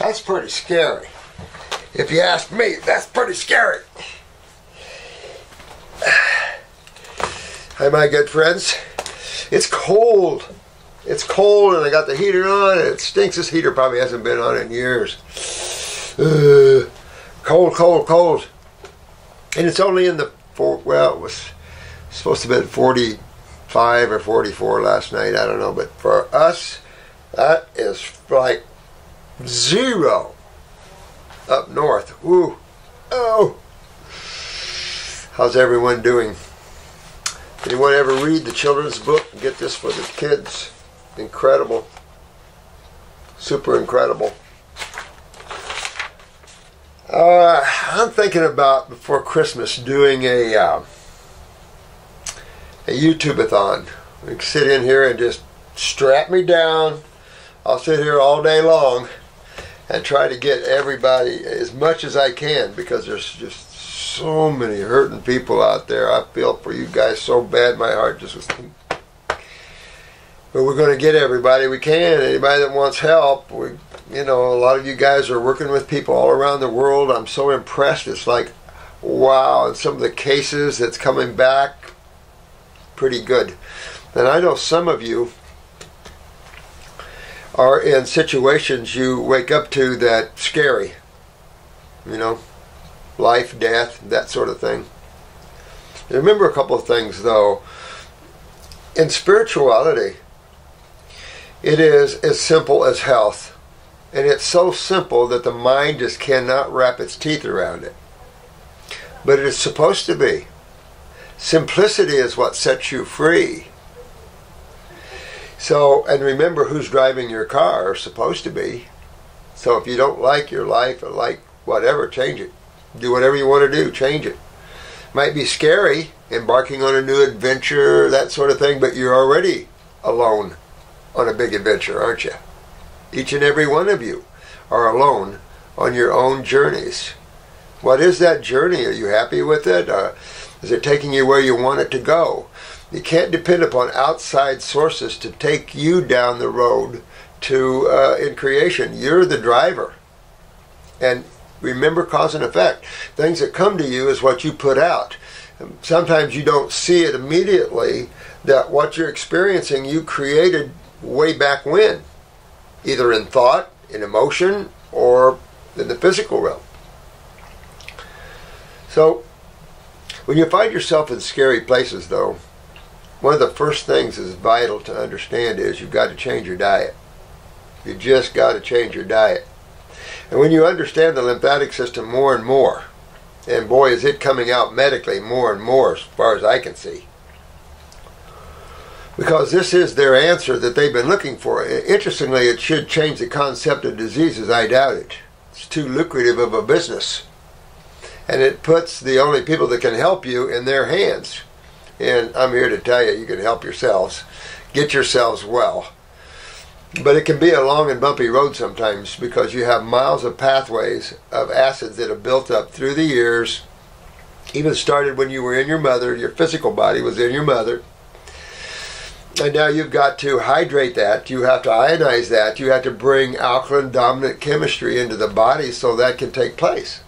That's pretty scary. If you ask me, that's pretty scary. Hi, my good friends. It's cold. It's cold, and I got the heater on, and it stinks. This heater probably hasn't been on in years. Cold, cold, cold. And it's only in the, well, it was supposed to have been 45 or 44 last night. I don't know. But for us, that is like 0 up north. Ooh. Oh. How's everyone doing? Anyone ever read the children's book and get this for the kids? Incredible. Super incredible. I'm thinking about, before Christmas, doing a YouTube-a-thon. We can sit in here and just strap me down. I'll sit here all day long and try to get everybody as much as I can, because there's just so many hurting people out there. I feel for you guys so bad. My heart just was... But we're going to get everybody we can. Anybody that wants help. You know, a lot of you guys are working with people all around the world. I'm so impressed. It's like, wow. And some of the cases that's coming back, pretty good. And I know some of you are in situations you wake up to that scary. You know, life, death, that sort of thing. And remember a couple of things, though. In spirituality, it is as simple as health. And it's so simple that the mind just cannot wrap its teeth around it. But it is supposed to be. Simplicity is what sets you free. So, and remember, who's driving your car is supposed to be. So if you don't like your life or like whatever, change it. Do whatever you want to do, change it. Might be scary, embarking on a new adventure, that sort of thing, but you're already alone on a big adventure, aren't you? Each and every one of you are alone on your own journeys. What is that journey? Are you happy with it? Is it taking you where you want it to go? You can't depend upon outside sources to take you down the road to in creation. You're the driver. And remember cause and effect. Things that come to you is what you put out. Sometimes you don't see it immediately, that what you're experiencing you created way back when. Either in thought, in emotion, or in the physical realm. So, when you find yourself in scary places, though, one of the first things that's vital to understand is you've got to change your diet. You just got to change your diet. And when you understand the lymphatic system more and more, and boy is it coming out medically more and more as far as I can see, because this is their answer that they've been looking for. Interestingly, it should change the concept of diseases. I doubt it. It's too lucrative of a business. And it puts the only people that can help you in their hands. And I'm here to tell you, you can help yourselves. Get yourselves well. But it can be a long and bumpy road sometimes, because you have miles of pathways of acids that have built up through the years. Even started when you were in your mother. Your physical body was in your mother. And now you've got to hydrate that, you have to ionize that, you have to bring alkaline dominant chemistry into the body so that can take place.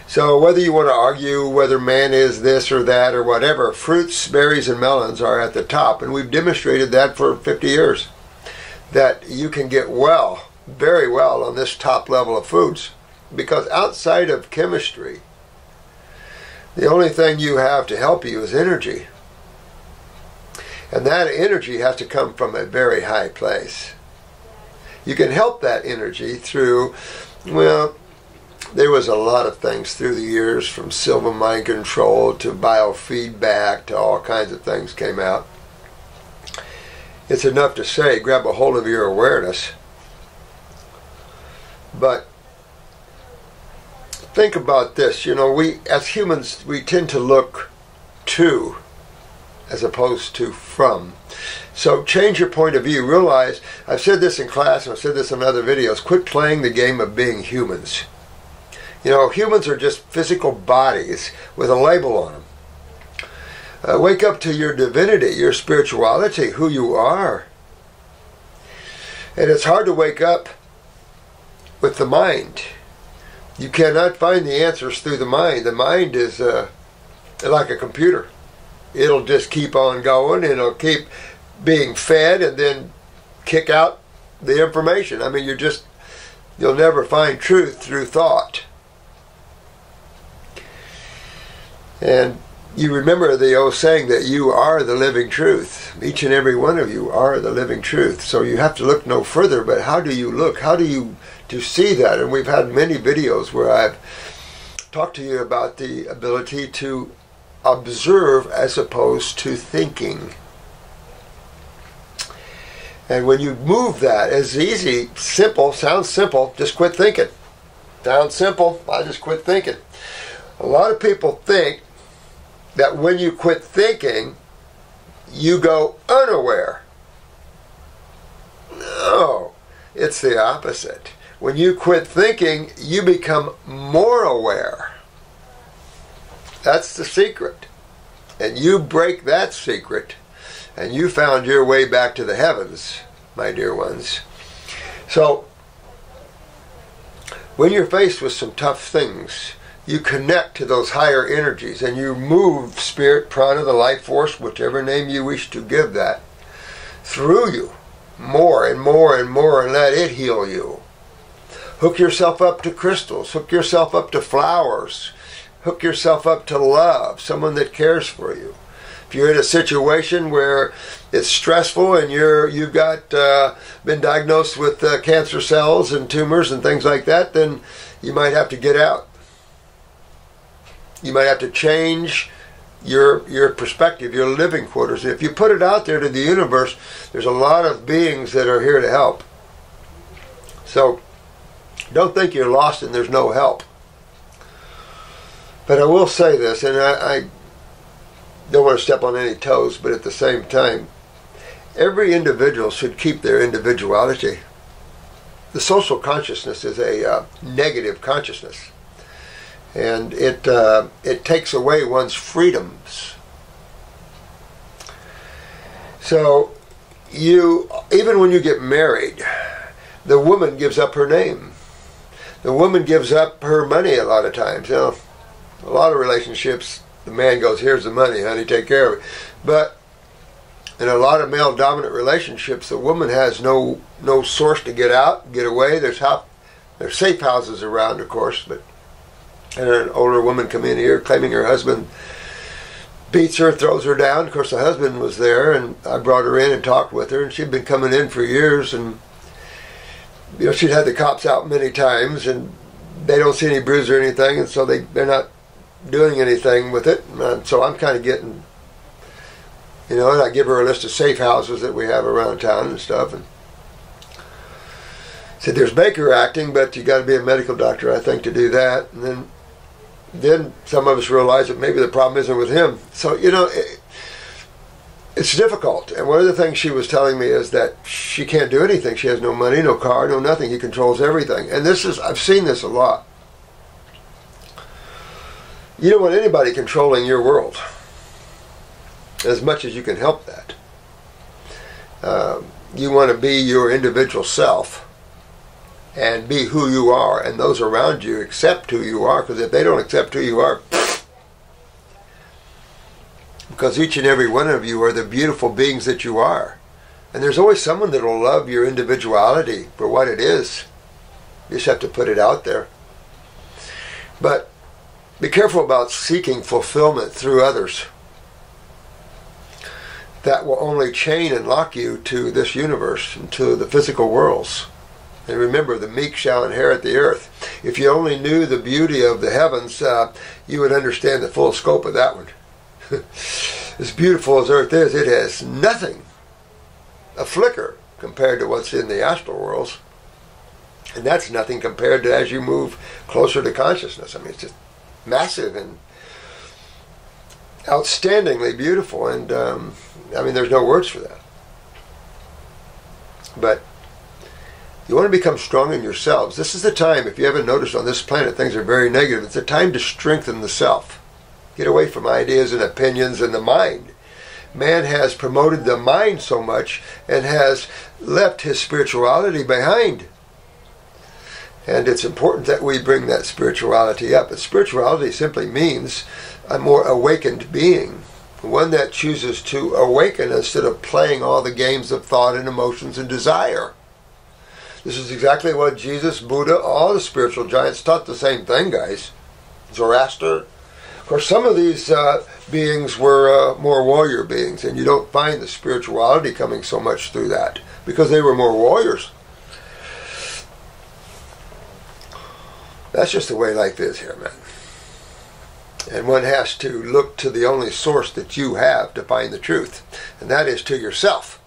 So whether you want to argue whether man is this or that or whatever, fruits, berries, and melons are at the top. And we've demonstrated that for 50 years. That you can get well, very well, on this top level of foods. Because outside of chemistry, the only thing you have to help you is energy. And that energy has to come from a very high place. You can help that energy through, well, there was a lot of things through the years, from Silva mind control to biofeedback to all kinds of things came out. It's enough to say, grab a hold of your awareness. But think about this, you know, we as humans, we tend to look to as opposed to from. So change your point of view. Realize, I've said this in class and I've said this in other videos, quit playing the game of being humans. You know, humans are just physical bodies with a label on them. Wake up to your divinity, your spirituality, who you are. And it's hard to wake up with the mind. You cannot find the answers through the mind. The mind is like a computer. It'll just keep on going, and it'll keep being fed and then kick out the information. I mean, you'll never find truth through thought. And you remember the old saying that you are the living truth. Each and every one of you are the living truth. So you have to look no further, but how do you look? How do you to see that? And we've had many videos where I've talked to you about the ability to observe as opposed to thinking. And when you move that, it's easy, simple, sounds simple, just quit thinking. Sounds simple, I just quit thinking. A lot of people think that when you quit thinking, you go unaware. No, it's the opposite. When you quit thinking, you become more aware. That's the secret. And you break that secret, and you found your way back to the heavens, my dear ones. So, when you're faced with some tough things, you connect to those higher energies, and you move spirit, prana, the life force, whichever name you wish to give that, through you, more and more and more, and let it heal you. Hook yourself up to crystals, hook yourself up to flowers, hook yourself up to love, someone that cares for you. If you're in a situation where it's stressful and you've got been diagnosed with cancer cells and tumors and things like that, then you might have to get out. You might have to change your perspective, your living quarters. If you put it out there to the universe, there's a lot of beings that are here to help. So don't think you're lost and there's no help. But I will say this, and I don't want to step on any toes, but at the same time, every individual should keep their individuality. The social consciousness is a negative consciousness. And it takes away one's freedoms. So even when you get married, the woman gives up her name. The woman gives up her money a lot of times. You know, a lot of relationships, the man goes, "Here's the money, honey, take care of it." But in a lot of male-dominant relationships, the woman has no source to get out, get away. There's safe houses around, of course, but and an older woman come in here claiming her husband beats her, throws her down. Of course, the husband was there, and I brought her in and talked with her, and she'd been coming in for years, and she'd had the cops out many times, and they don't see any bruise or anything, and so they're not doing anything with it. And so I'm kind of getting, and I give her a list of safe houses that we have around town and stuff, and said there's Baker acting, but you got to be a medical doctor, I think, to do that. And then some of us realize that maybe the problem isn't with him. So, it's difficult. And one of the things she was telling me is that she can't do anything. She has no money, no car, no nothing. He controls everything. And I've seen this a lot. You don't want anybody controlling your world as much as you can help that. You want to be your individual self and be who you are, and those around you accept who you are, because if they don't accept who you are, because each and every one of you are the beautiful beings that you are. And there's always someone that will love your individuality for what it is. You just have to put it out there. But be careful about seeking fulfillment through others. That will only chain and lock you to this universe and to the physical worlds. And remember, the meek shall inherit the earth. If you only knew the beauty of the heavens, you would understand the full scope of that one. As beautiful as earth is, it has nothing, a flicker, compared to what's in the astral worlds. And that's nothing compared to as you move closer to consciousness. I mean, it's just massive and outstandingly beautiful. And, there's no words for that. But you want to become strong in yourselves. This is the time, if you haven't noticed on this planet, things are very negative. It's a time to strengthen the self. Get away from ideas and opinions and the mind. Man has promoted the mind so much and has left his spirituality behind. And it's important that we bring that spirituality up. But spirituality simply means a more awakened being, one that chooses to awaken instead of playing all the games of thought and emotions and desire. This is exactly what Jesus, Buddha, all the spiritual giants taught the same thing, guys. Zoroaster. Of course, some of these beings were more warrior beings, and you don't find the spirituality coming so much through that, because they were more warriors. That's just the way life is here, man. And one has to look to the only source that you have to find the truth, and that is to yourself.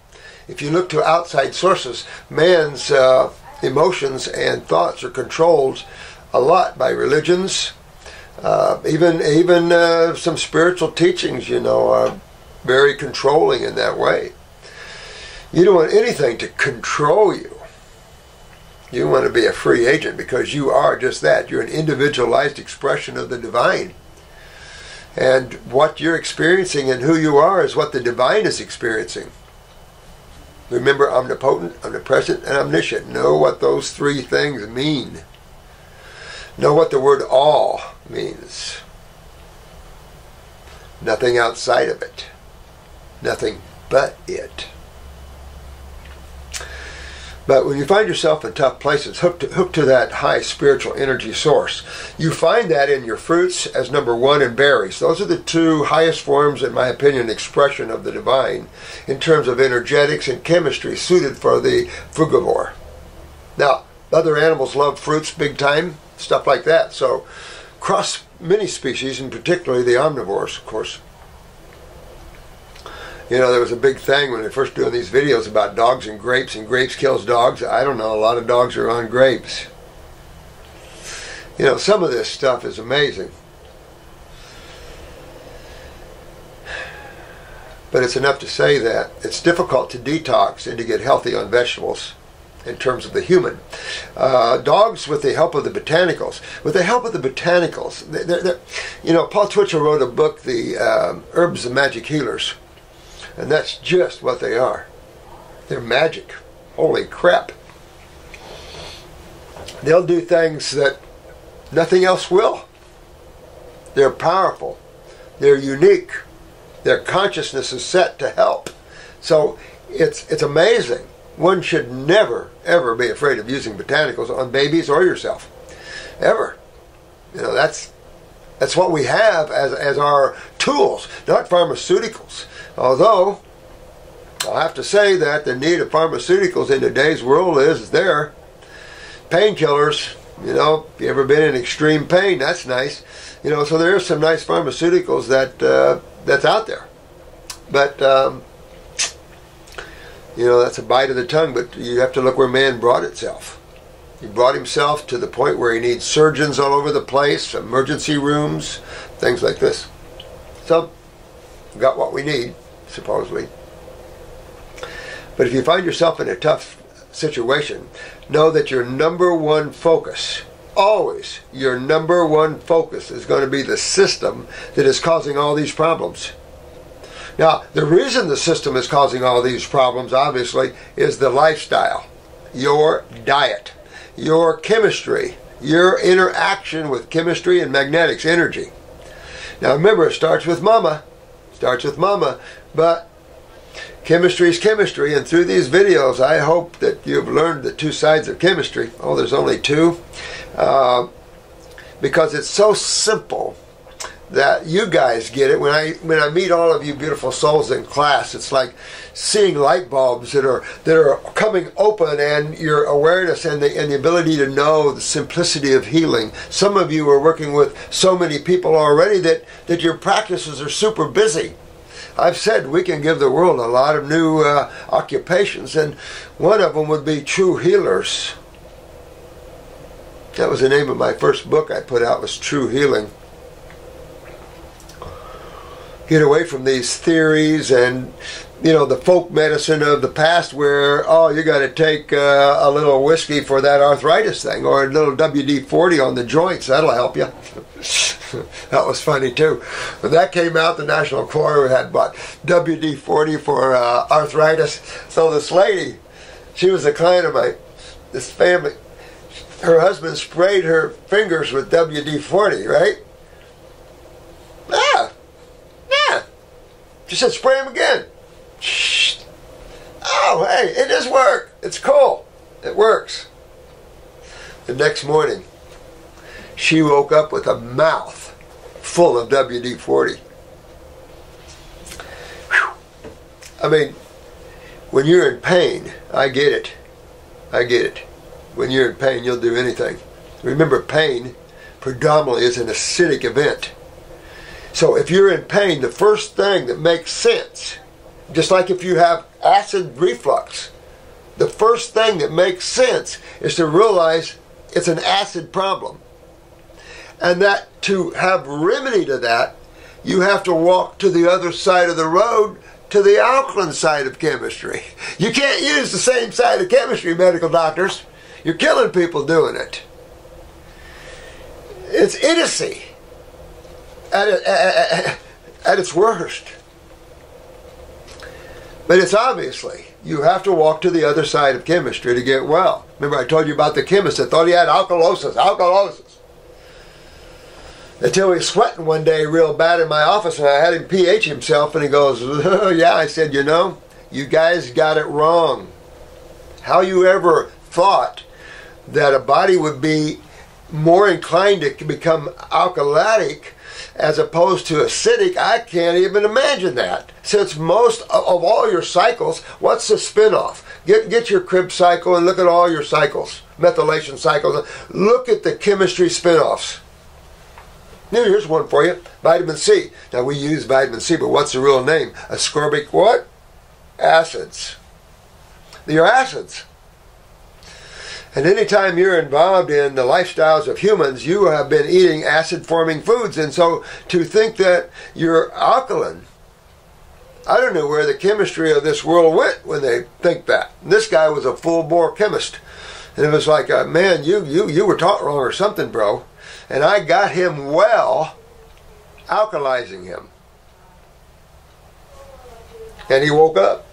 If you look to outside sources, man's emotions and thoughts are controlled a lot by religions, even some spiritual teachings, are very controlling in that way. You don't want anything to control you. You want to be a free agent because you are just that. You're an individualized expression of the divine. And what you're experiencing and who you are is what the divine is experiencing. Remember, omnipotent, omnipresent, and omniscient. Know what those three things mean. Know what the word all means. Nothing outside of it. Nothing but it. But when you find yourself in tough places, hooked to that high spiritual energy source, you find that in your fruits as number one and berries. Those are the two highest forms, in my opinion, expression of the divine in terms of energetics and chemistry suited for the frugivore. Now, other animals love fruits big time, stuff like that. So, cross many species, and particularly the omnivores, of course. There was a big thing when they first doing these videos about dogs and grapes kills dogs. I don't know, a lot of dogs are on grapes. Some of this stuff is amazing. But it's enough to say that it's difficult to detox and to get healthy on vegetables in terms of the human. Dogs, with the help of the botanicals, Paul Twitchell wrote a book, The Herbs of Magic Healers. And that's just what they are. They're magic. Holy crap. They'll do things that nothing else will. They're powerful. They're unique. Their consciousness is set to help. So it's amazing. One should never, ever be afraid of using botanicals on babies or yourself. Ever. That's what we have as our tools, not pharmaceuticals. Although, I'll have to say that the need of pharmaceuticals in today's world is there. Painkillers, if you've ever been in extreme pain, that's nice. So there are some nice pharmaceuticals that's out there. But, that's a bite of the tongue, but you have to look where man brought itself. He brought himself to the point where he needs surgeons all over the place, emergency rooms, things like this. So, we've got what we need, supposedly. But if you find yourself in a tough situation, know that your number one focus, always your number one focus, is going to be the system that is causing all these problems. Now, the reason the system is causing all these problems, obviously, is the lifestyle, your diet, your chemistry, your interaction with chemistry and magnetics, energy. Now remember, it starts with mama. But chemistry is chemistry, and through these videos I hope that you've learned the two sides of chemistry. Oh, there's only two. Because it's so simple that you guys get it. When I meet all of you beautiful souls in class, it's like seeing light bulbs that are coming open, and your awareness and the ability to know the simplicity of healing. Some of you are working with so many people already that your practices are super busy. I've said we can give the world a lot of new occupations, and one of them would be true healers. That was the name of my first book I put out, was True Healing. Get away from these theories and, the folk medicine of the past where, you got to take a little whiskey for that arthritis thing, or a little WD-40 on the joints. That'll help you. That was funny too. When that came out, the National Enquirer had WD-40 for arthritis. So this lady, she was a client of mine, this family, her husband sprayed her fingers with WD-40, right? Yeah. She said, spray him again. Shh. Oh, hey, it does work. It's cool. It works. The next morning, she woke up with a mouth full of WD-40. Whew. I mean, when you're in pain, I get it. When you're in pain, you'll do anything. Remember, pain predominantly is an acidic event. So if you're in pain, the first thing that makes sense, just like if you have acid reflux, the first thing that makes sense is to realize it's an acid problem. And that to have remedy to that, you have to walk to the other side of the road, to the alkaline side of chemistry. You can't use the same side of chemistry, medical doctors. You're killing people doing it. It's idiocy at its worst. But it's obviously, you have to walk to the other side of chemistry to get well. Remember I told you about the chemist that thought he had alkalosis. Until he was sweating one day real bad in my office and I had him pH himself and he goes, oh, yeah. I said, you know, you guys got it wrong. How you ever thought that a body would be more inclined to become alkalitic as opposed to acidic, I can't even imagine that. Since most of all your cycles, what's the spinoff? Get your Krebs cycle and look at all your cycles, methylation cycles. Look at the chemistry spinoffs. Now here's one for you, vitamin C. Now we use vitamin C, but what's the real name? Ascorbic what? Acids. They're acids. And anytime you're involved in the lifestyles of humans, you have been eating acid-forming foods. And so to think that you're alkaline, I don't know where the chemistry of this world went when they think that. And this guy was a full-bore chemist. And it was like, man, you were taught wrong or something, bro. And I got him well, alkalizing him. And he woke up.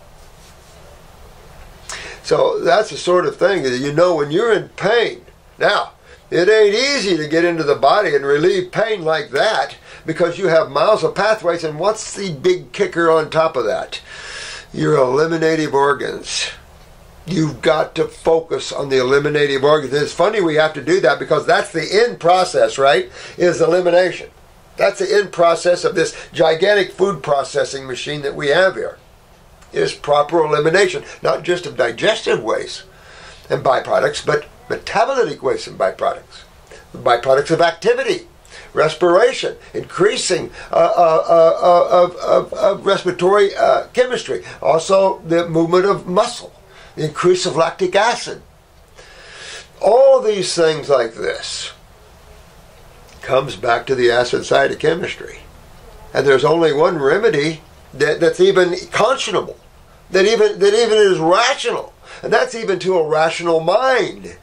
So that's the sort of thing that you know when you're in pain. Now, it ain't easy to get into the body and relieve pain like that because you have miles of pathways. And what's the big kicker on top of that? Your eliminative organs. You've got to focus on the eliminative organs. It's funny we have to do that because that's the end process, right? Is elimination. That's the end process of this gigantic food processing machine that we have here. Is proper elimination, not just of digestive waste and byproducts, but metabolitic waste and byproducts. Byproducts of activity, respiration, increasing of respiratory chemistry. Also the movement of muscle, the increase of lactic acid. All these things like this comes back to the acid side of chemistry. And there's only one remedy that's even conscionable. That even is rational, and that's even to a rational mind.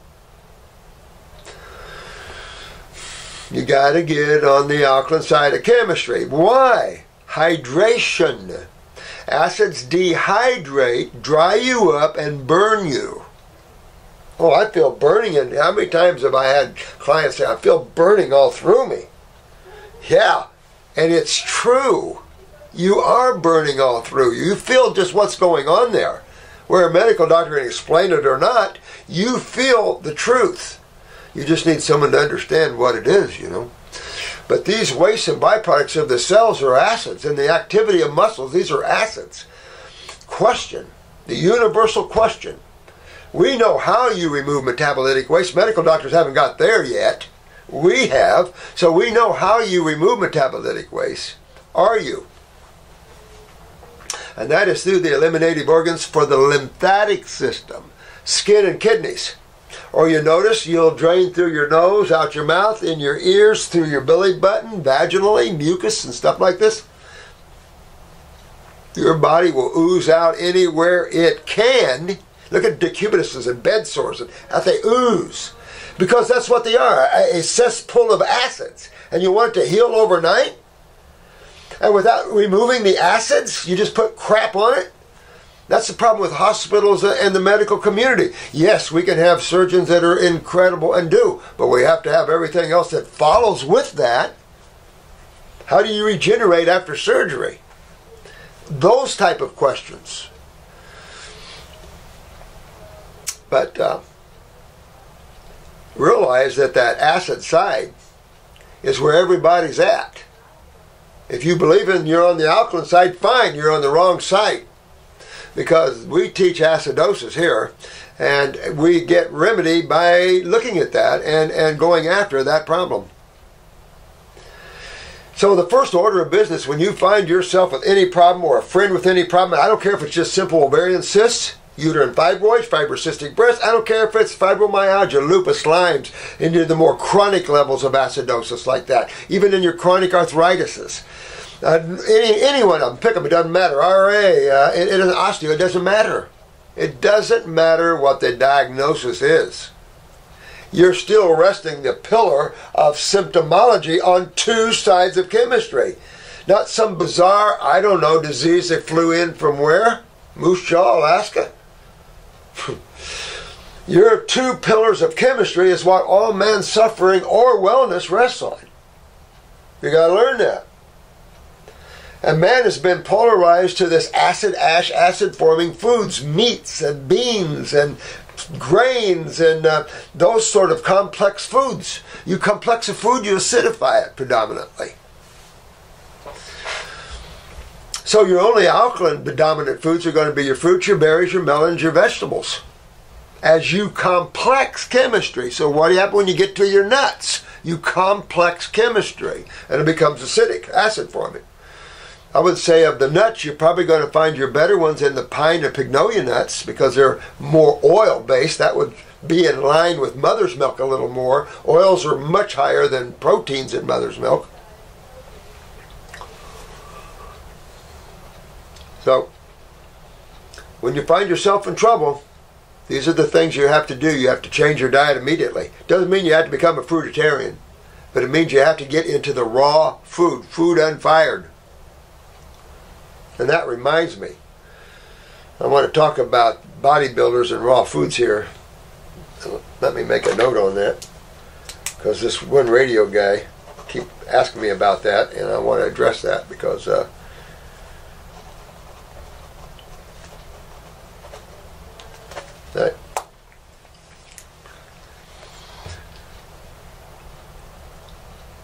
You got to get on the alkaline side of chemistry. Why? Hydration. Acids dehydrate, dry you up, and burn you. Oh, I feel burning. And how many times have I had clients say, I feel burning all through me? Yeah, and it's true. You are burning all through. You feel just what's going on there. Where a medical doctor can explain it or not, you feel the truth. You just need someone to understand what it is, you know. But these wastes and byproducts of the cells are acids. And the activity of muscles, these are acids. Question, the universal question. We know how you remove metabolitic waste. Medical doctors haven't got there yet. We have. So we know how you remove metabolitic waste. Are you? And that is through the eliminative organs for the lymphatic system, skin and kidneys. Or you notice you'll drain through your nose, out your mouth, in your ears, through your belly button, vaginally, mucus and stuff like this. Your body will ooze out anywhere it can. Look at decubitus and bed sores and how they ooze. Because that's what they are, a cesspool of acids. And you want it to heal overnight? And without removing the acids, you just put crap on it? That's the problem with hospitals and the medical community. Yes, we can have surgeons that are incredible and do, but we have to have everything else that follows with that. How do you regenerate after surgery? Those type of questions. But realize that acid side is where everybody's at. If you believe you're on the alkaline side, fine, you're on the wrong side. Because we teach acidosis here, and we get remedy by looking at that and going after that problem. So the first order of business, when you find yourself with any problem or a friend with any problem, I don't care if it's just simple ovarian cysts, uterine fibroids, fibrocystic breast, I don't care if it's fibromyalgia, lupus, Lyme's, into the more chronic levels of acidosis like that, even in your chronic arthritises. Any one of them, pick them, it doesn't matter. RA, it isn't osteo, it doesn't matter. It doesn't matter what the diagnosis is. You're still resting the pillar of symptomology on two sides of chemistry. Not some bizarre, I don't know, disease that flew in from where? Moose Jaw, Alaska? Your two pillars of chemistry is what all man's suffering or wellness rests on. You got to learn that. And man has been polarized to this acid, ash, acid-forming foods, meats and beans and grains and those sort of complex foods. You complex a food, you acidify it predominantly. So your only alkaline dominant foods are going to be your fruits, your berries, your melons, your vegetables. As you complex chemistry. So what happens when you get to your nuts? You complex chemistry and it becomes acidic, acid forming. I would say of the nuts, you're probably going to find your better ones in the pine and pignolia nuts because they're more oil-based. That would be in line with mother's milk a little more. Oils are much higher than proteins in mother's milk. So, when you find yourself in trouble, these are the things you have to do. You have to change your diet immediately. Doesn't mean you have to become a fruitarian, but it means you have to get into the raw food, food unfired. And that reminds me, I want to talk about bodybuilders and raw foods here. Let me make a note on that, because this one radio guy keep asking me about that, and I want to address that because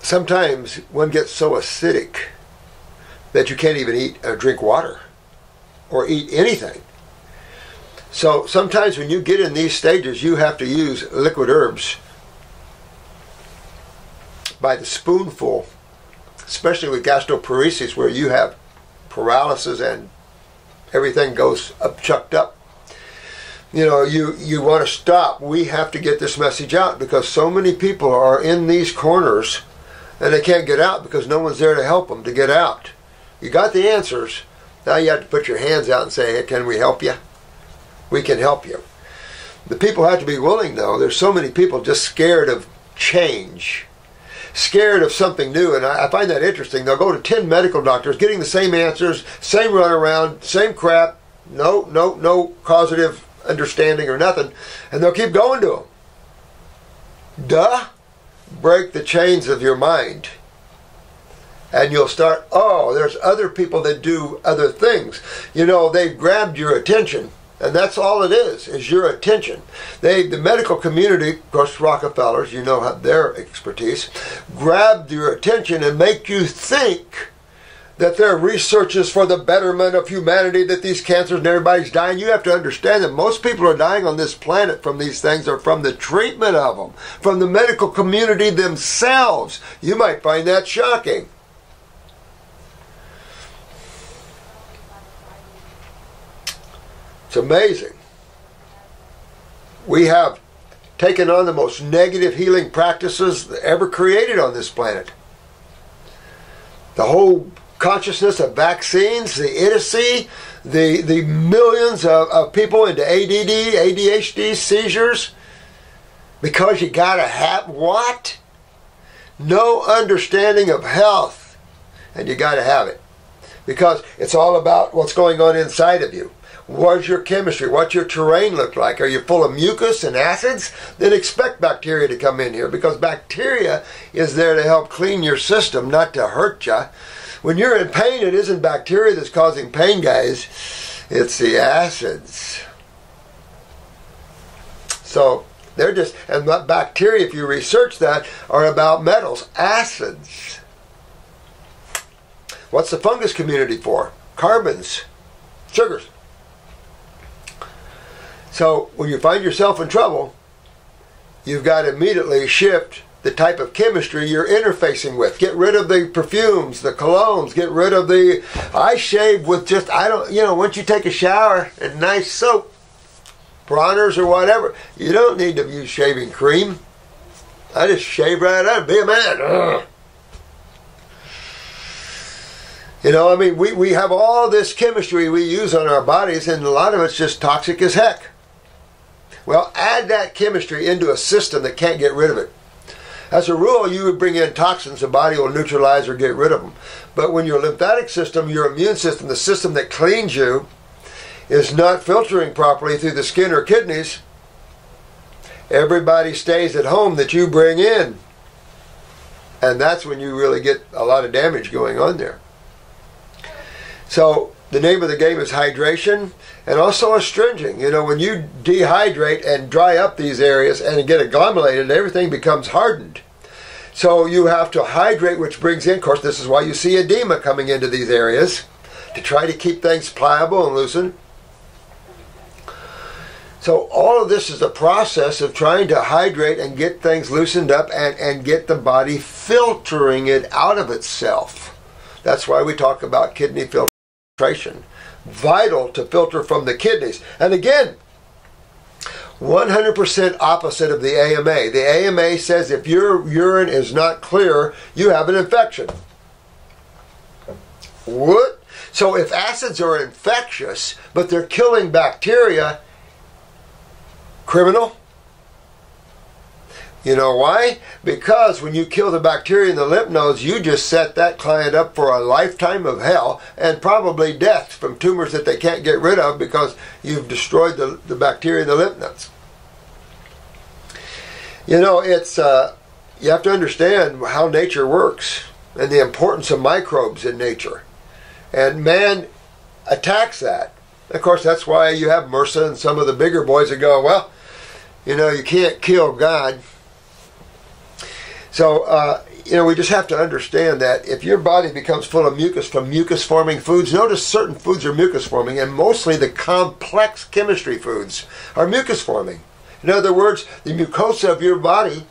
sometimes one gets so acidic that you can't even eat or drink water or eat anything. So sometimes when you get in these stages, you have to use liquid herbs by the spoonful, especially with gastroparesis, where you have paralysis and everything goes up, chucked up. You know, you want to stop. We have to get this message out because so many people are in these corners and they can't get out because no one's there to help them to get out. You got the answers. Now you have to put your hands out and say, hey, can we help you? We can help you. The people have to be willing, though. There's so many people just scared of change, scared of something new, and I find that interesting. They'll go to 10 medical doctors getting the same answers, same runaround, same crap, no causative understanding or nothing, and they'll keep going to them. Duh. Break the chains of your mind. And you'll start, oh, there's other people that do other things. You know, they've grabbed your attention. And that's all it is your attention. The medical community, of course, Rockefellers, you know, have their expertise, grab your attention and make you think that their research is for the betterment of humanity, that these cancers and everybody's dying. You have to understand that most people are dying on this planet from these things or from the treatment of them, from the medical community themselves. You might find that shocking. It's amazing. We have taken on the most negative healing practices ever created on this planet. The whole consciousness of vaccines, the idiocy, the millions of people into ADD, ADHD, seizures, because you gotta have what? No understanding of health, and you gotta have it. Because it's all about what's going on inside of you. What's your chemistry? What's your terrain look like? Are you full of mucus and acids? Then expect bacteria to come in here, because bacteria is there to help clean your system, not to hurt you. When you're in pain, it isn't bacteria that's causing pain, guys. It's the acids. So they're just, and bacteria, if you research that, are about metals, acids. What's the fungus community for? Carbons, sugars. So when you find yourself in trouble, you've got to immediately shift the type of chemistry you're interfacing with. Get rid of the perfumes, the colognes, get rid of the, I shave with just, once you take a shower and nice soap, Bronner's or whatever, you don't need to use shaving cream. I just shave right up, be a man. Ugh. We have all this chemistry we use on our bodies, and a lot of it's just toxic as heck. Well, add that chemistry into a system that can't get rid of it. As a rule, you would bring in toxins, the body will neutralize or get rid of them. But when your lymphatic system, your immune system, the system that cleans you, is not filtering properly through the skin or kidneys, everybody stays at home that you bring in. And that's when you really get a lot of damage going on there. So the name of the game is hydration and also astringing. When you dehydrate and dry up these areas and get agglomerated, everything becomes hardened. So you have to hydrate, which brings in, of course, this is why you see edema coming into these areas, to try to keep things pliable and loosened. So all of this is a process of trying to hydrate and get things loosened up and get the body filtering it out of itself. That's why we talk about kidney filtration. Vital to filter from the kidneys. And again, 100% opposite of the AMA. The AMA says if your urine is not clear, you have an infection. What? So if acids are infectious, but they're killing bacteria, criminal? You know why? Because when you kill the bacteria in the lymph nodes, you just set that client up for a lifetime of hell and probably death from tumors that they can't get rid of because you've destroyed the bacteria in the lymph nodes. It's you have to understand how nature works and the importance of microbes in nature. And man attacks that. Of course, that's why you have MRSA and some of the bigger boys that go, well, you can't kill God. So, we just have to understand that if your body becomes full of mucus from mucus-forming foods, notice certain foods are mucus-forming, and mostly the complex chemistry foods are mucus-forming. In other words, the mucosa of your body,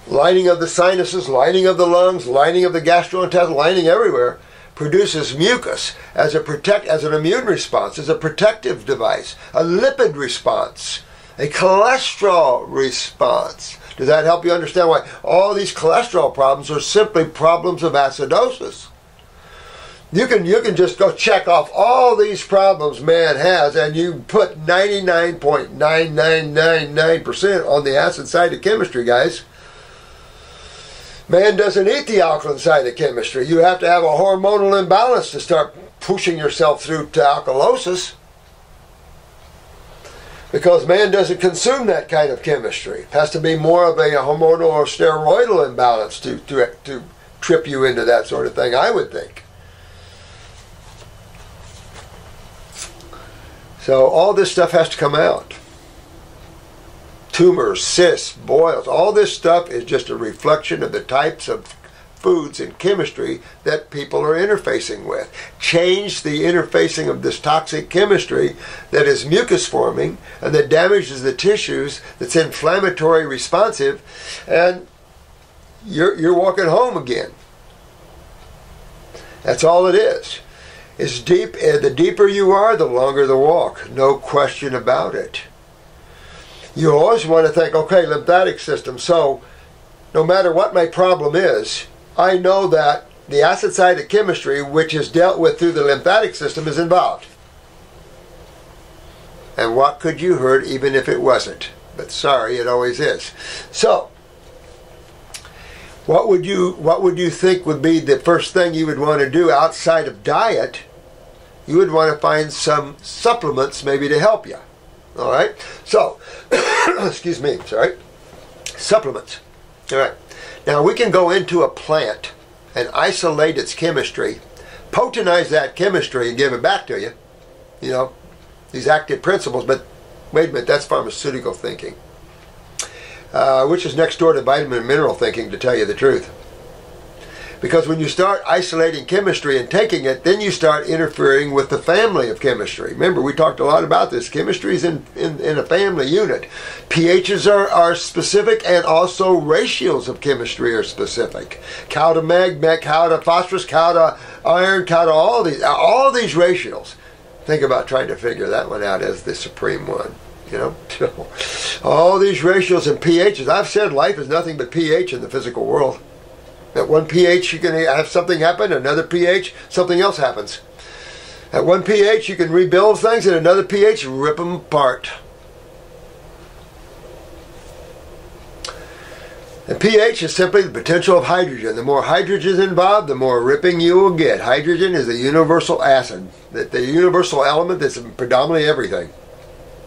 lining of the sinuses, lining of the lungs, lining of the gastrointestinal, lining everywhere, produces mucus as an immune response, as a protective device, a lipid response, a cholesterol response. Does that help you understand why all these cholesterol problems are simply problems of acidosis? You can just go check off all these problems man has, and you put 99.9999% on the acid side of chemistry, guys. Man doesn't eat the alkaline side of chemistry. You have to have a hormonal imbalance to start pushing yourself through to alkalosis. Because man doesn't consume that kind of chemistry. It has to be more of a hormonal or steroidal imbalance to trip you into that sort of thing, I would think. So all this stuff has to come out. Tumors, cysts, boils, all this stuff is just a reflection of the types of foods and chemistry that people are interfacing with. Change the interfacing of this toxic chemistry that is mucus forming and that damages the tissues, that's inflammatory responsive, and you're walking home again. That's all it is. It's deep. The deeper you are, the longer the walk. No question about it. You always want to think, okay, lymphatic system. So no matter what my problem is, I know that the acid side of chemistry, which is dealt with through the lymphatic system, is involved. And what could you hurt even if it wasn't? But sorry, it always is. So, what would you think would be the first thing you would want to do outside of diet? you would want to find some supplements maybe to help you. All right? So, excuse me, sorry. Supplements. All right. Now, we can go into a plant and isolate its chemistry, potentize that chemistry and give it back to you. You know, these active principles, but wait a minute, that's pharmaceutical thinking. Which is next door to vitamin and mineral thinking, to tell you the truth. Because when you start isolating chemistry and taking it, then you start interfering with the family of chemistry. Remember, we talked a lot about this. Chemistry is in a family unit. pHs are specific, and also ratios of chemistry are specific. Cal to mag, cal to phosphorus, cal to iron, cal to all these ratios. Think about trying to figure that one out as the supreme one. You know, all these ratios and pHs. I've said life is nothing but pH in the physical world. At one pH you can have something happen, another pH something else happens. At one pH you can rebuild things, and another pH rip them apart. And pH is simply the potential of hydrogen. The more hydrogen is involved, the more ripping you will get. Hydrogen is a universal acid, the universal element that's predominantly everything.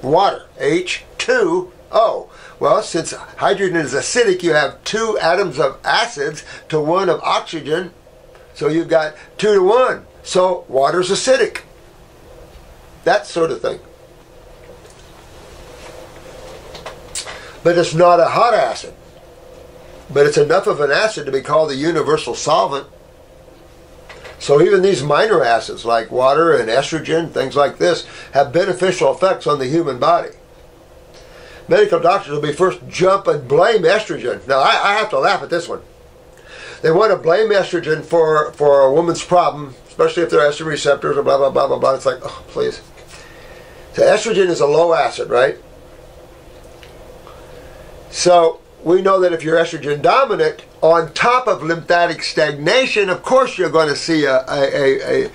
Water, H2O. Well, since hydrogen is acidic, you have 2 atoms of acids to 1 of oxygen. So you've got 2 to 1. So water's acidic. That sort of thing. But it's not a hot acid. But it's enough of an acid to be called the universal solvent. So even these minor acids like water and estrogen, things like this, have beneficial effects on the human body. Medical doctors will be first jump and blame estrogen. Now, I have to laugh at this one. They want to blame estrogen for a woman's problem, especially if they're estrogen receptors or blah, blah, blah, blah, blah. It's like, oh, please. So estrogen is a low acid, right? So we know that if you're estrogen dominant, on top of lymphatic stagnation, of course you're going to see a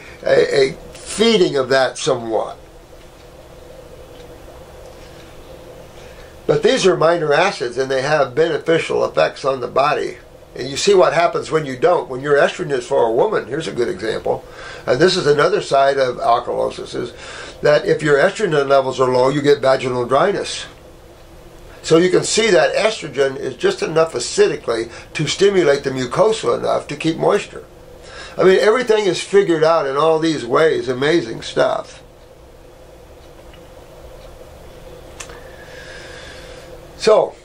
feeding of that somewhat. But these are minor acids, and they have beneficial effects on the body. And you see what happens when you don't. When your estrogen is for a woman, here's a good example. And this is another side of alkalosis, is that if your estrogen levels are low, you get vaginal dryness. So you can see that estrogen is just enough acidically to stimulate the mucosa enough to keep moisture. I mean, everything is figured out in all these ways. Amazing stuff. So,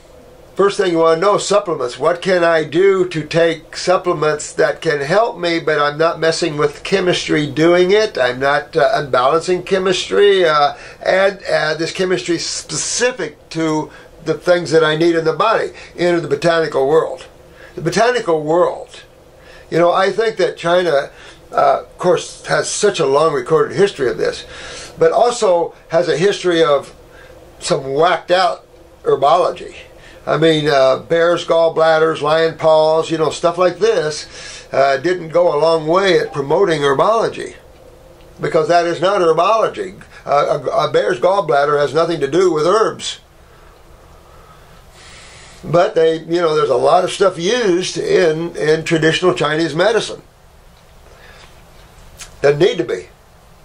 first thing you want to know, supplements. What can I do to take supplements that can help me, but I'm not messing with chemistry doing it? I'm not unbalancing chemistry. Add this chemistry specific to the things that I need in the body. Enter the botanical world. The botanical world. You know, I think that China, of course, has such a long recorded history of this, but also has a history of some whacked out herbology. I mean, bears' gallbladders, lion paws, you know, stuff like this didn't go a long way at promoting herbology, because that is not herbology. A bear's gallbladder has nothing to do with herbs. But they, you know, there's a lot of stuff used in traditional Chinese medicine. Doesn't need to be.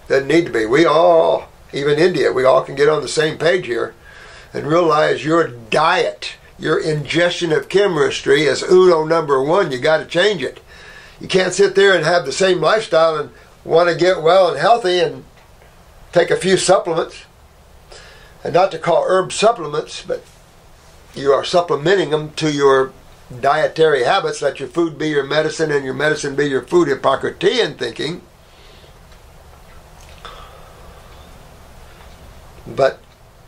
Doesn't need to be. We all, even India, we all can get on the same page here and realize your diet, your ingestion of chemistry is UNO number 1. You got to change it. You can't sit there and have the same lifestyle and want to get well and healthy and take a few supplements. And not to call herbs supplements, but you are supplementing them to your dietary habits. Let your food be your medicine and your medicine be your food. Hippocratean thinking. But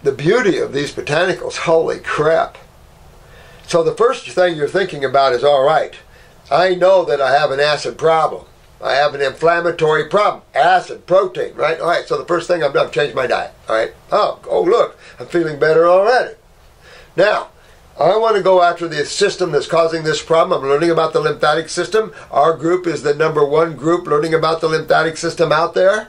the beauty of these botanicals, holy crap. So the first thing you're thinking about is, all right, I know that I have an acid problem. I have an inflammatory problem. Acid, protein, right? All right, so the first thing I've done, I've changed my diet. All right, oh look, I'm feeling better already. Now, I want to go after the system that's causing this problem. I'm learning about the lymphatic system. Our group is the number 1 group learning about the lymphatic system out there.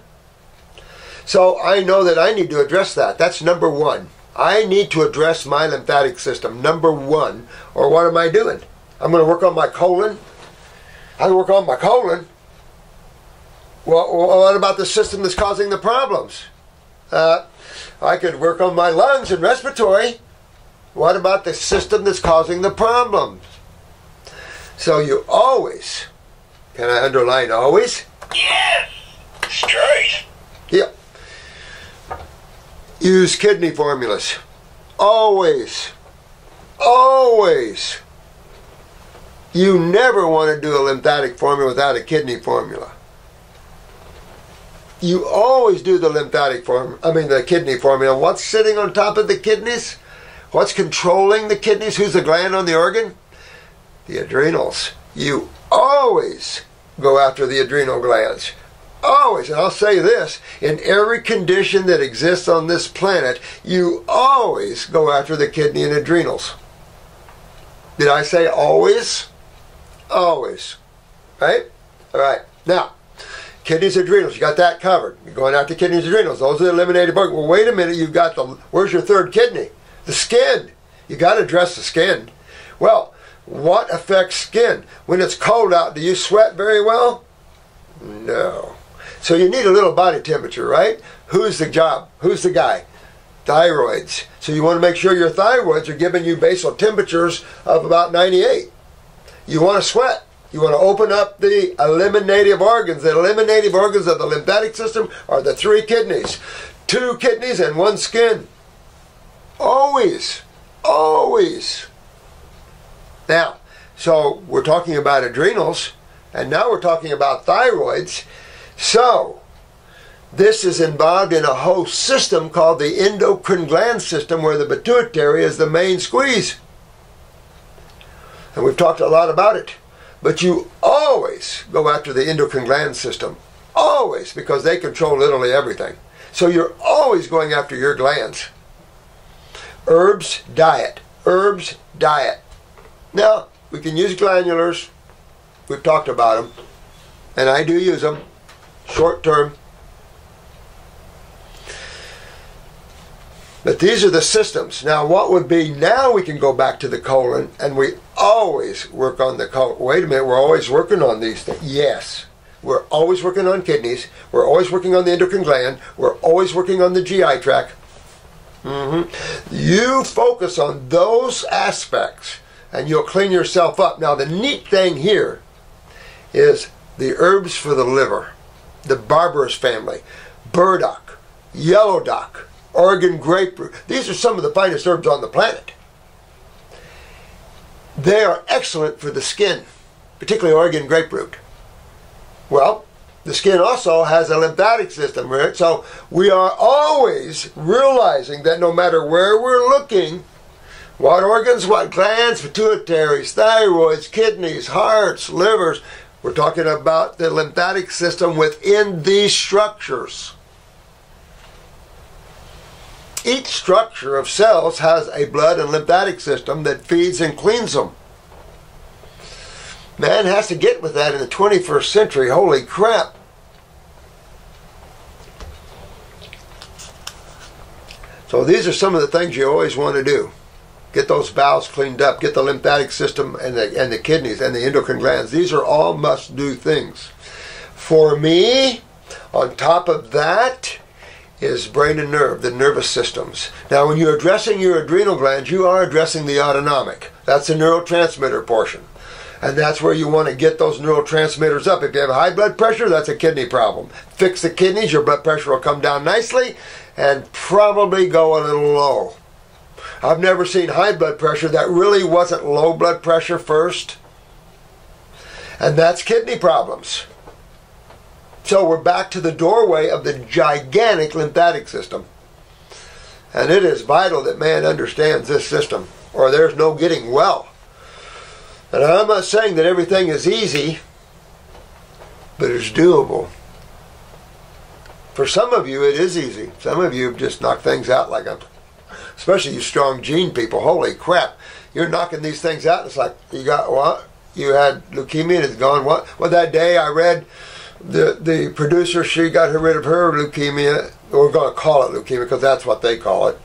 So I know that I need to address that. That's number 1. I need to address my lymphatic system, number 1. Or what am I doing? I'm going to work on my colon. I work on my colon. Well, what about the system that's causing the problems? I could work on my lungs and respiratory. What about the system that's causing the problems? So you always, can I underline always? Yes, straight. Yep. Use kidney formulas. Always. Always. You never want to do a lymphatic formula without a kidney formula. You always do the the kidney formula. What's sitting on top of the kidneys? What's controlling the kidneys? Who's the gland on the organ? The adrenals. You always go after the adrenal glands. Always. And I'll say this, in every condition that exists on this planet, you always go after the kidney and adrenals. Did I say always? Always. Right? All right. Now, kidneys, adrenals, you got that covered. You're going after kidneys, adrenals. Those are the eliminated bugs. Well, wait a minute, you've got where's your third kidney? The skin. You got to address the skin. Well, what affects skin? When it's cold out, do you sweat very well? No. So you need a little body temperature, right? Who's the job? Who's the guy? Thyroids. So you want to make sure your thyroids are giving you basal temperatures of about 98. You want to sweat. You want to open up the eliminative organs. The eliminative organs of the lymphatic system are the 3 kidneys. 2 kidneys and 1 skin. Always. Always. Now, so we're talking about adrenals, and now we're talking about thyroids. So, this is involved in a whole system called the endocrine gland system, where the pituitary is the main squeeze. And we've talked a lot about it. But you always go after the endocrine gland system. Always, because they control literally everything. So you're always going after your glands. Herbs, diet. Herbs, diet. Now, we can use glandulars. We've talked about them. And I do use them. Short term. But these are the systems. Now what would be, now we can go back to the colon, and we always work on the colon. Wait a minute, we're always working on these things. Yes. We're always working on kidneys. We're always working on the endocrine gland. We're always working on the GI tract. You focus on those aspects and you'll clean yourself up. Now the neat thing here is the herbs for the liver. The barberous family. Burdock, yellow dock, Oregon grapefruit. These are some of the finest herbs on the planet. They are excellent for the skin, particularly Oregon grapefruit. Well, the skin also has a lymphatic system, right? So we are always realizing that no matter where we're looking, what organs, what glands, pituitaries, thyroids, kidneys, hearts, livers, we're talking about the lymphatic system within these structures. Each structure of cells has a blood and lymphatic system that feeds and cleans them. Man has to get with that in the 21st century. Holy crap. So these are some of the things you always want to do. Get those bowels cleaned up. Get the lymphatic system and the kidneys and the endocrine glands. These are all must-do things. For me, on top of that, is brain and nerve, the nervous systems. Now, when you're addressing your adrenal glands, you are addressing the autonomic. That's the neurotransmitter portion. And that's where you want to get those neurotransmitters up. If you have high blood pressure, that's a kidney problem. Fix the kidneys, your blood pressure will come down nicely and probably go a little low. I've never seen high blood pressure that really wasn't low blood pressure first. And that's kidney problems. So we're back to the doorway of the gigantic lymphatic system. And it is vital that man understands this system, or there's no getting well. And I'm not saying that everything is easy, but it's doable. For some of you, it is easy. Some of you have just knocked things out like a, especially you strong gene people. Holy crap. You're knocking these things out. It's like, you got what? You had leukemia and it's gone what? Well, that day I read the producer, she got rid of her leukemia. We're going to call it leukemia because that's what they call it.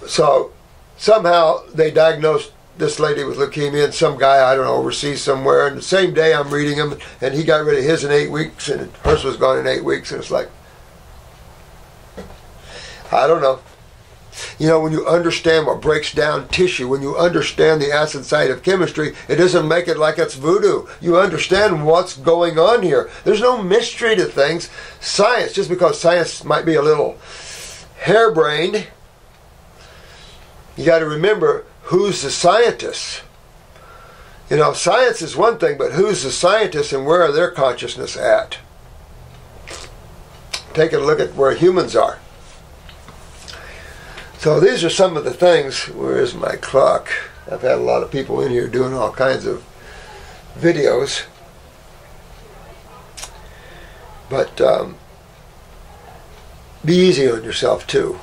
So somehow they diagnosed this lady with leukemia and some guy, I don't know, overseas somewhere, and the same day I'm reading him, and he got rid of his in 8 weeks, and hers was gone in 8 weeks, and it's like, I don't know. You know, when you understand what breaks down tissue, when you understand the acid side of chemistry, it doesn't make it like it's voodoo. You understand what's going on here. There's no mystery to things. Science, just because science might be a little harebrained, you got to remember who's the scientist. You know, science is one thing, but who's the scientist and where are their consciousness at? Take a look at where humans are. So these are some of the things. Where's my clock? I've had a lot of people in here doing all kinds of videos. But be easy on yourself too.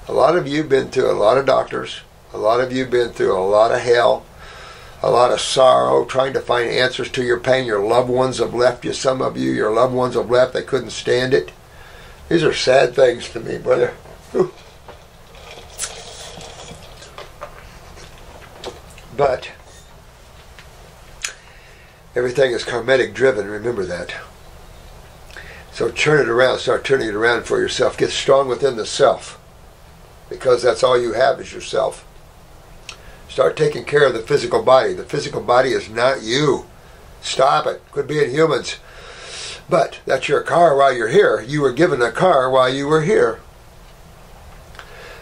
A lot of you have been through a lot of doctors. A lot of you have been through a lot of hell. A lot of sorrow, trying to find answers to your pain. Your loved ones have left you. Some of you, your loved ones have left. They couldn't stand it. These are sad things to me, brother. Whew. But everything is karmatic driven, remember that. So turn it around, start turning it around for yourself. Get strong within the self, because that's all you have is yourself. Start taking care of the physical body. The physical body is not you. Stop it. Quit being humans. But that's your car while you're here. You were given a car while you were here.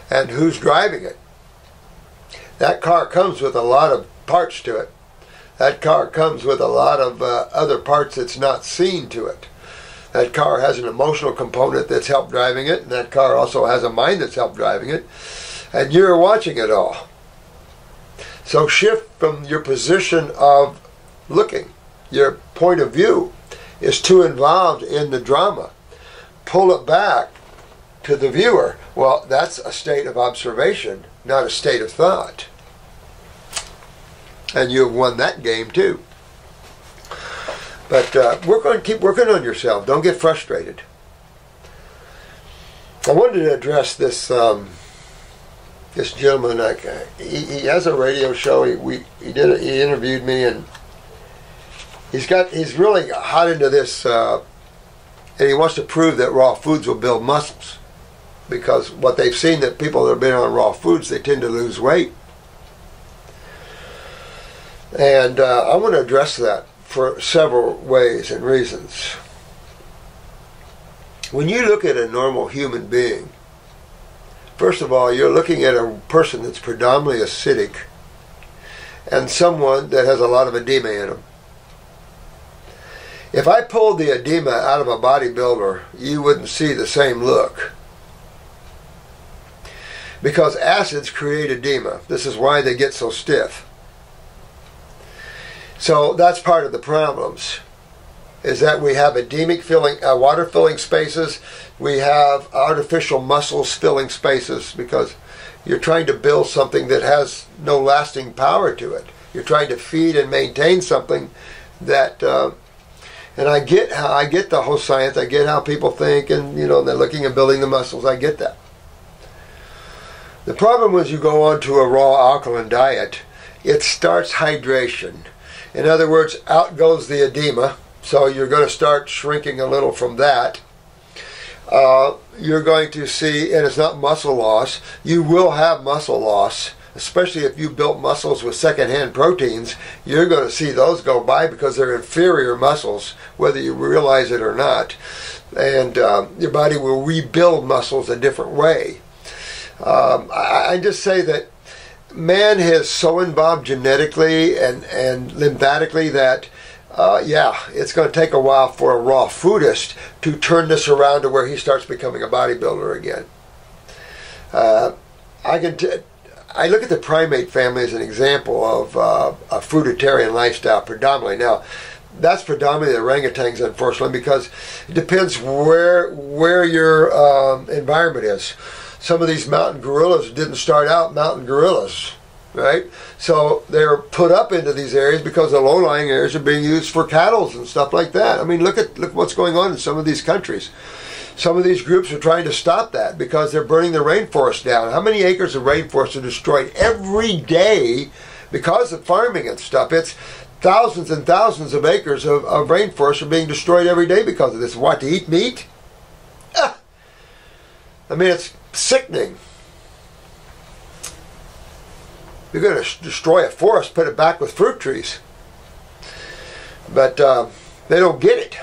And who's driving it? That car comes with a lot of parts to it. That car comes with a lot of other parts that's not seen to it. That car has an emotional component that's helped driving it, and that car also has a mind that's helped driving it, and you're watching it all. So shift from your position of looking. Your point of view is too involved in the drama. Pull it back to the viewer. Well, that's a state of observation, not a state of thought. And you have won that game too. But we're going to keep working on yourself. Don't get frustrated. I wanted to address this this gentleman. He has a radio show. He interviewed me, and he's really hot into this, and he wants to prove that raw foods will build muscles. Because what they've seen, that people that have been on raw foods, they tend to lose weight. And I want to address that for several ways and reasons. When you look at a normal human being, first of all, you're looking at a person that's predominantly acidic and someone that has a lot of edema in them. If I pulled the edema out of a bodybuilder, you wouldn't see the same look. Because acids create edema. This is why they get so stiff. So that's part of the problems, is that we have edemic filling, water filling spaces. We have artificial muscles filling spaces, because you're trying to build something that has no lasting power to it. You're trying to feed and maintain something that, and I get the whole science. I get how people think, and they're looking at building the muscles. I get that. The problem was you go on to a raw alkaline diet, it starts hydration. In other words, out goes the edema, so you're going to start shrinking a little from that. You're going to see, and it's not muscle loss, you will have muscle loss, especially if you built muscles with secondhand proteins. You're going to see those go by because they're inferior muscles, whether you realize it or not. And your body will rebuild muscles a different way. I just say that man is so involved genetically and lymphatically that, it's going to take a while for a raw foodist to turn this around to where he starts becoming a bodybuilder again. I look at the primate family as an example of a fruitarian lifestyle predominantly. Now, that's predominantly the orangutans, unfortunately, because it depends where your environment is. Some of these mountain gorillas didn't start out mountain gorillas, right? So they're put up into these areas because the low-lying areas are being used for cattle and stuff like that. I mean, look what's going on in some of these countries. Some of these groups are trying to stop that because they're burning the rainforest down. How many acres of rainforest are destroyed every day because of farming and stuff? It's thousands and thousands of acres of rainforest are being destroyed every day because of this. What, to eat meat? Ah. I mean, it's sickening. You're going to destroy a forest, put it back with fruit trees. But they don't get it.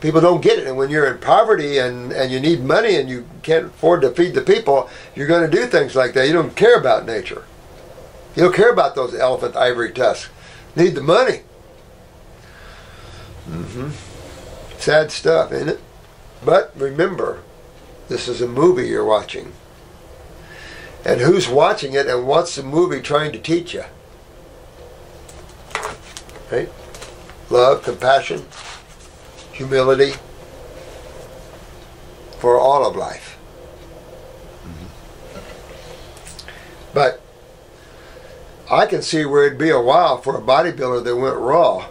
People don't get it. And when you're in poverty and you need money and you can't afford to feed the people, you're going to do things like that. You don't care about nature. You don't care about those elephant ivory tusks. Need the money. Sad stuff, ain't it? But remember, this is a movie you're watching. And who's watching it and what's the movie trying to teach you? Right? Love, compassion, humility for all of life. But I can see where it'd be a while for a bodybuilder that went raw.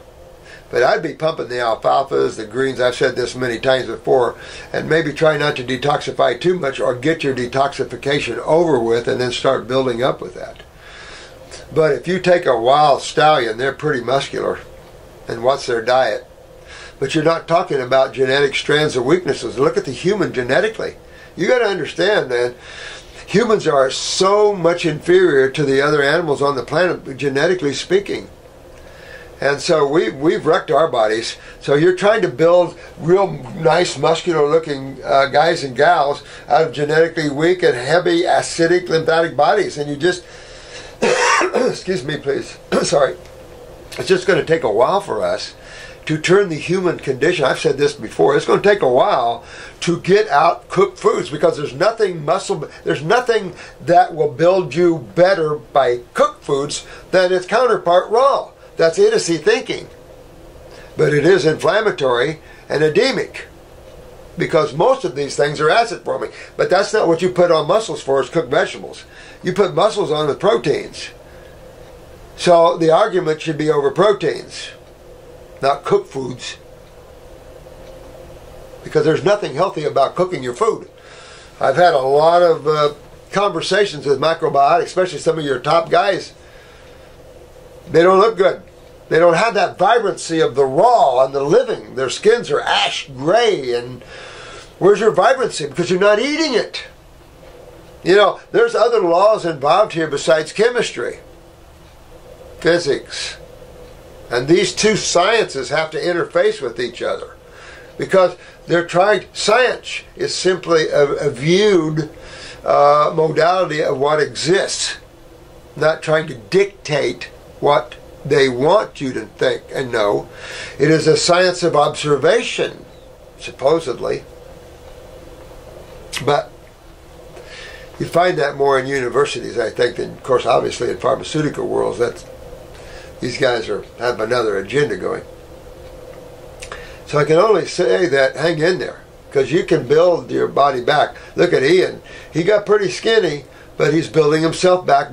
But I'd be pumping the alfalfas, the greens, I've said this many times before, and maybe try not to detoxify too much or get your detoxification over with and then start building up with that. But if you take a wild stallion, they're pretty muscular. And what's their diet? But you're not talking about genetic strands of weaknesses. Look at the human genetically. You got to understand, man, humans are so much inferior to the other animals on the planet, genetically speaking. And so we've wrecked our bodies. So you're trying to build real nice, muscular-looking guys and gals out of genetically weak and heavy, acidic, lymphatic bodies. And you just, excuse me, please, sorry. It's just going to take a while for us to turn the human condition. I've said this before. It's going to take a while to get out cooked foods because there's nothing that will build you better by cooked foods than its counterpart raw. That's idiocy thinking. But it is inflammatory and edemic because most of these things are acid forming. But that's not what you put on mussels for, is cooked vegetables. You put mussels on with proteins. So the argument should be over proteins, not cooked foods. Because there's nothing healthy about cooking your food. I've had a lot of conversations with macrobiotics, especially some of your top guys. They don't look good. They don't have that vibrancy of the raw and the living. Their skins are ash gray. And where's your vibrancy? Because you're not eating it. You know, there's other laws involved here besides chemistry. Physics. And these two sciences have to interface with each other. Because they're trying, science is simply a viewed modality of what exists. Not trying to dictate what they want you to think and know. It is a science of observation, supposedly. But you find that more in universities, I think, than, of course, obviously in pharmaceutical worlds. These guys have another agenda going. So I can only say that hang in there, because you can build your body back. Look at Ian. He got pretty skinny, but he's building himself back.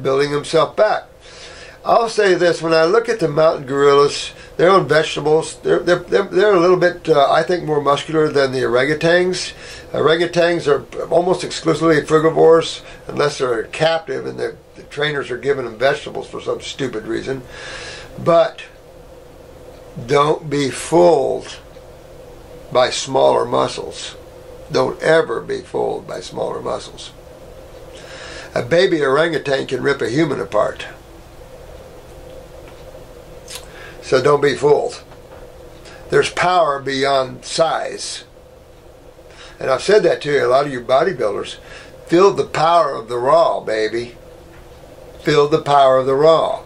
I'll say this, when I look at the mountain gorillas, they're on vegetables. They're a little bit, I think, more muscular than the orangutans. Orangutans are almost exclusively frugivores, unless they're captive and the trainers are giving them vegetables for some stupid reason. But don't be fooled by smaller muscles. Don't ever be fooled by smaller muscles. A baby orangutan can rip a human apart. So don't be fooled. There's power beyond size. And I've said that to you, a lot of you bodybuilders. Feel the power of the raw, baby. Feel the power of the raw.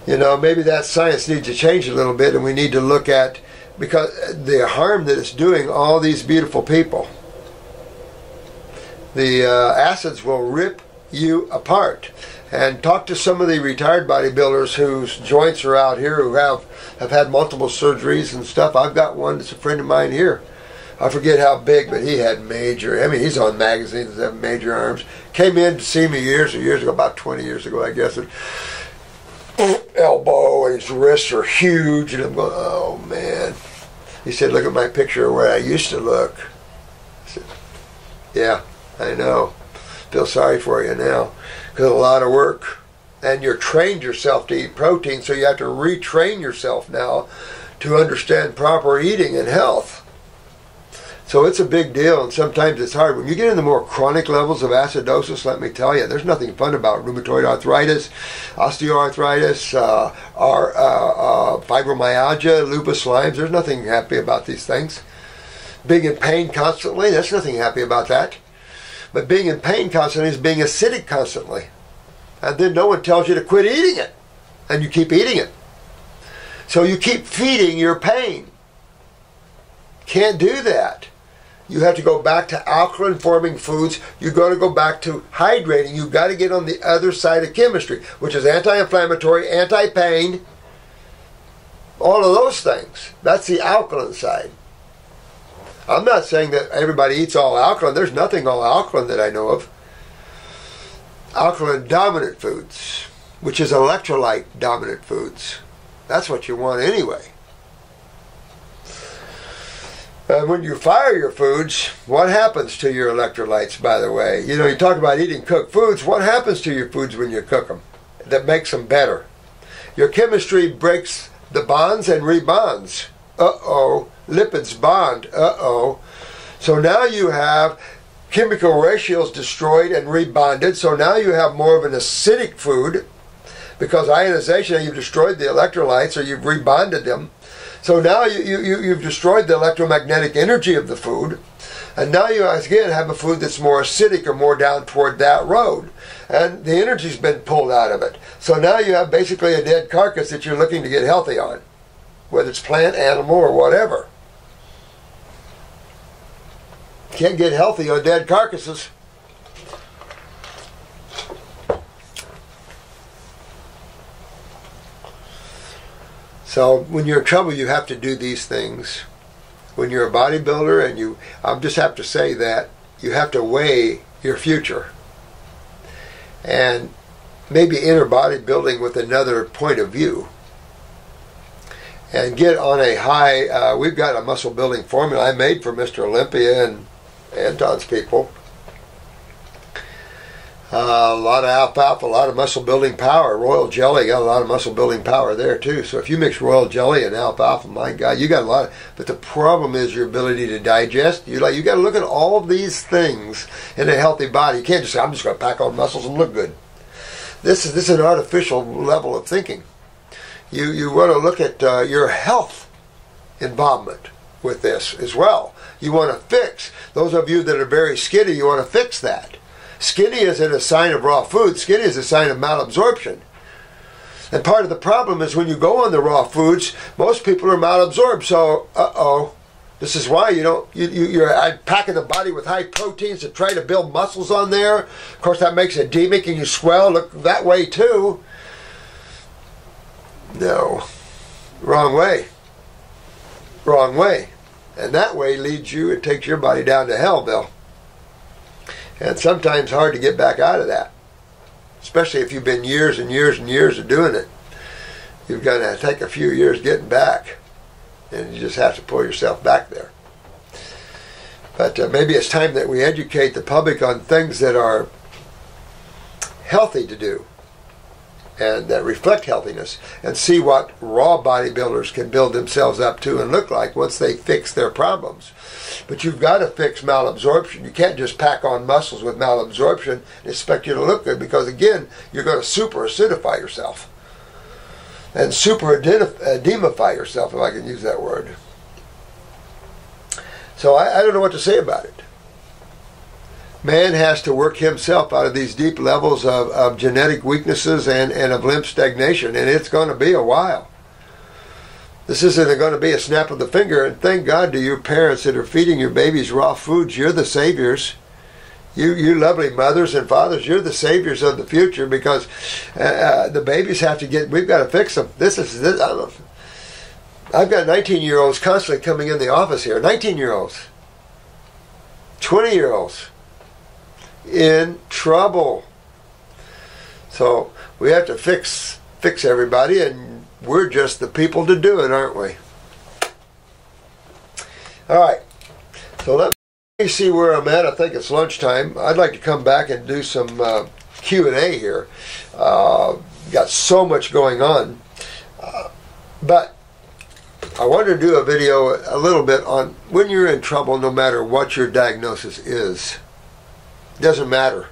You know, maybe that science needs to change a little bit, and we need to look at, because the harm that it's doing all these beautiful people. The acids will rip you apart. And talk to some of the retired bodybuilders whose joints are out here, who have had multiple surgeries and stuff. I've got one that's a friend of mine here. I forget how big, but he had major, I mean, he's on magazines that have major arms. Came in to see me years ago, about 20 years ago, I guess. And elbow and his wrists are huge, and I'm going, oh man. He said, look at my picture of where I used to look. I said, yeah, I know. Feel sorry for you now. Because a lot of work. And you're trained yourself to eat protein, so you have to retrain yourself now to understand proper eating and health. So it's a big deal, and sometimes it's hard. When you get into more chronic levels of acidosis, let me tell you, there's nothing fun about rheumatoid arthritis, osteoarthritis, fibromyalgia, lupus, Lyme's. There's nothing happy about these things. Being in pain constantly, there's nothing happy about that. But being in pain constantly is being acidic constantly. And then no one tells you to quit eating it. And you keep eating it. So you keep feeding your pain. Can't do that. You have to go back to alkaline-forming foods. You've got to go back to hydrating. You've got to get on the other side of chemistry, which is anti-inflammatory, anti-pain, all of those things. That's the alkaline side. I'm not saying that everybody eats all alkaline. There's nothing all alkaline that I know of. Alkaline-dominant foods, which is electrolyte-dominant foods. That's what you want anyway. And when you fire your foods, what happens to your electrolytes, by the way? You know, you talk about eating cooked foods. What happens to your foods when you cook them that makes them better? Your chemistry breaks the bonds and rebonds. Uh-oh. Lipids bond. Uh-oh. So now you have chemical ratios destroyed and rebonded. So now you have more of an acidic food because ionization, you've destroyed the electrolytes or you've rebonded them. So now you've destroyed the electromagnetic energy of the food, and now you again have a food that's more acidic or more down toward that road, and the energy's been pulled out of it. So now you have basically a dead carcass that you're looking to get healthy on, whether it's plant, animal, or whatever. Can't get healthy on dead carcasses. So when you're in trouble, you have to do these things. When you're a bodybuilder, and I just have to say that, you have to weigh your future. And maybe enter bodybuilding with another point of view. And get on a high, we've got a muscle building formula I made for Mr. Olympia and Anton's people. A lot of alfalfa, a lot of muscle building power. Royal jelly got a lot of muscle building power there too. So if you mix royal jelly and alfalfa, my God, you got a lot. But the problem is your ability to digest. You got to look at all of these things in a healthy body. You can't just say, I'm just going to pack on muscles and look good. This is an artificial level of thinking. You want to look at your health involvement with this as well. You want to fix. Those of you that are very skinny, you want to fix that. Skinny isn't a sign of raw food. Skinny is a sign of malabsorption. And part of the problem is when you go on the raw foods, most people are malabsorbed. So, this is why you're packing the body with high proteins to try to build muscles on there. Of course, that makes edemic and you swell. Look that way too. No. Wrong way. Wrong way. And that way leads you, it takes your body down to hellville. And sometimes hard to get back out of that. Especially if you've been years and years and years of doing it. You've got to take a few years getting back. And you just have to pull yourself back there. But maybe it's time that we educate the public on things that are healthy to do. And that reflect healthiness. And see what raw bodybuilders can build themselves up to and look like once they fix their problems. But you've got to fix malabsorption. You can't just pack on muscles with malabsorption and expect you to look good, because again, you're going to super acidify yourself. And super edemify yourself, if I can use that word. So I don't know what to say about it. Man has to work himself out of these deep levels of genetic weaknesses and of lymph stagnation, and it's going to be a while. This isn't going to be a snap of the finger, and thank God to you parents that are feeding your babies raw foods. You're the saviors. You lovely mothers and fathers, you're the saviors of the future, because the babies have to get, we've got to fix them. I've got 19-year-olds constantly coming in the office here. 19-year-olds. 20-year-olds. In trouble. So we have to fix everybody, and we're just the people to do it, aren't we? All right. So let me see where I'm at. I think it's lunchtime. I'd like to come back and do some Q&A here. Got so much going on. But I wanted to do a video a little bit on when you're in trouble, no matter what your diagnosis is. Doesn't matter.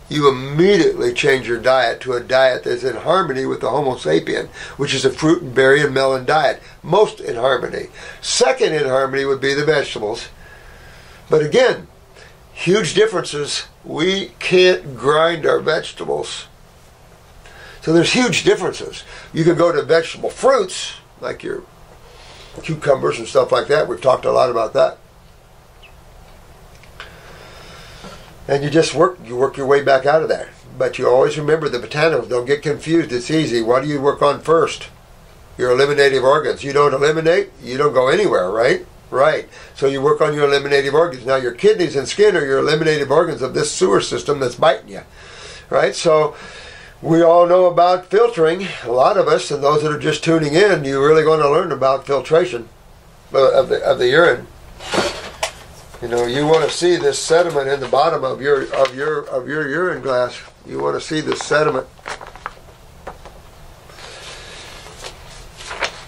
You immediately change your diet to a diet that's in harmony with the Homo sapien, which is a fruit and berry and melon diet. Most in harmony. Second in harmony would be the vegetables. But again, huge differences. We can't grind our vegetables. So there's huge differences. You can go to vegetable fruits, like your cucumbers and stuff like that. We've talked a lot about that. And you just work your way back out of that. But you always remember the botanicals. Don't get confused. It's easy. What do you work on first? Your eliminative organs. You don't eliminate, you don't go anywhere, right? Right. So you work on your eliminative organs. Now your kidneys and skin are your eliminative organs of this sewer system that's biting you. Right? So we all know about filtering. A lot of us, and those that are just tuning in, you're really going to learn about filtration of the urine. You know, you want to see this sediment in the bottom of your urine glass. You want to see this sediment,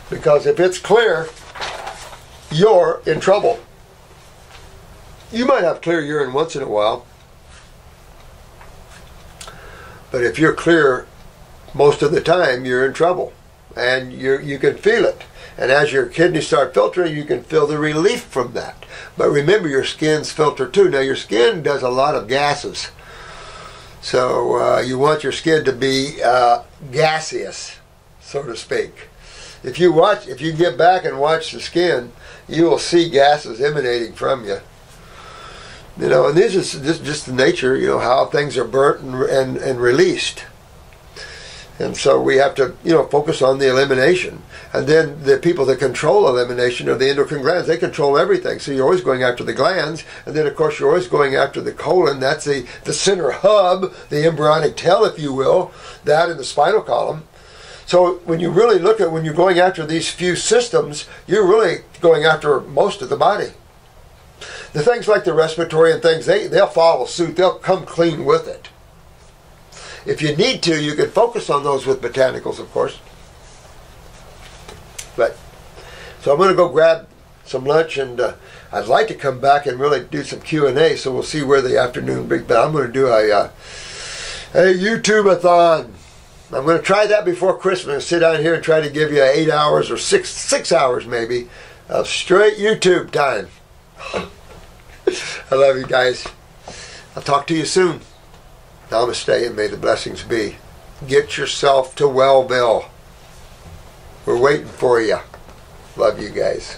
because if it's clear, you're in trouble. You might have clear urine once in a while, but if you're clear most of the time, you're in trouble, and you can feel it. And as your kidneys start filtering, you can feel the relief from that. But remember, your skin's filter too. Now, your skin does a lot of gases, so you want your skin to be gaseous, so to speak. If you get back and watch the skin, you will see gases emanating from you. You know, and this is just the nature, you know, how things are burnt and released. And so we have to, you know, focus on the elimination. And then the people that control elimination are the endocrine glands. They control everything. So you're always going after the glands. And then, of course, you're always going after the colon. That's the center hub, the embryonic tail, if you will, that in the spinal column. So when you really look at when you're going after these few systems, you're really going after most of the body. The things like the respiratory and things, they'll follow suit. They'll come clean with it. If you need to, you can focus on those with botanicals, of course. But so I'm going to go grab some lunch, and I'd like to come back and really do some Q&A. So we'll see where the afternoon brings. But I'm going to do a YouTube-a-thon. I'm going to try that before Christmas. Sit down here and try to give you 8 hours or six hours maybe of straight YouTube time. I love you guys. I'll talk to you soon. Namaste, and may the blessings be. Get yourself to Wellville. We're waiting for you. Love you guys.